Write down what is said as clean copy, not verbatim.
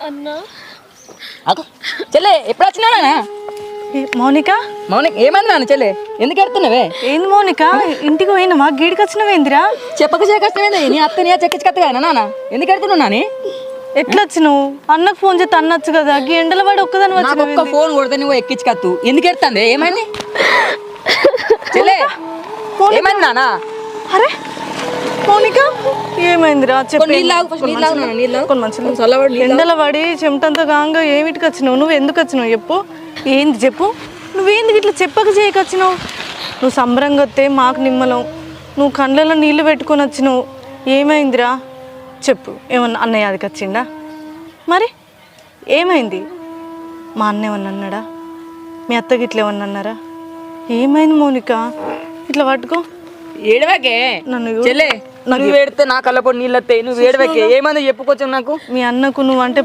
అన్నా అగో చెల్లె ఎప్పుడు వచ్చినానా? మౌనిక మౌనిక ఏమైంది నాన్న చెల్లె? ఎందుకు ఎడుతున్నావే? ఏంది మౌనిక ఇంటికి పోయినావా? గీడికి వచ్చినవేందిరా? చెప్పక కష్టమైంది నీ అత్త నీ చెక్కించుకత్త కదా నాన్న. ఎందుకు ఎడుతున్నావు నాని? ఎట్లా వచ్చినావు? అన్నకు ఫోన్ చేస్తే అనొచ్చు కదా. గీ ఎండల వాడి ఒక్కదాని నాకు ఒక్క వచ్చిన ఫోన్ కొడితే నువ్వు ఎక్కించుకత్తు. ఎందుకు ఎడుతుంది? ఏమైంది చెల్లె? ఏమైంది నాన్న? అరే మౌనిక ఏమైందిరా? చెప్పు. ఎండల పడి చెమటంతా గాంగా ఏమిటికి వచ్చినావు? నువ్వు ఎందుకు వచ్చినావు చెప్పు. ఏంది చెప్పు. నువ్వేందుకు ఇట్లా చెప్పక చేయకొచ్చినావు? నువ్వు సంబరంగా వస్తే మాకు నిమ్మలం. నువ్వు కళ్ళలో నీళ్లు పెట్టుకొని వచ్చినావు. ఏమైందిరా చెప్పు. ఏమన్నా అన్నయ్య అదికి వచ్చిండా? మరి ఏమైంది? మా అన్న ఏమన్నా అన్నాడా? మీ అత్తకి ఇట్లా ఏమన్నా అన్నారా? ఏమైంది మౌనిక? ఇట్లా పట్టుకో. ఏడవకే నన్ను చెల్లె. నువ్వు ఏడితే నా కళ్ళపొడి నీళ్ళు వస్తాయి. నువ్వు ఏడవకే. ఏమైందో చెప్పుకోవచ్చు నాకు. మీ అన్నకు నువ్వు అంటే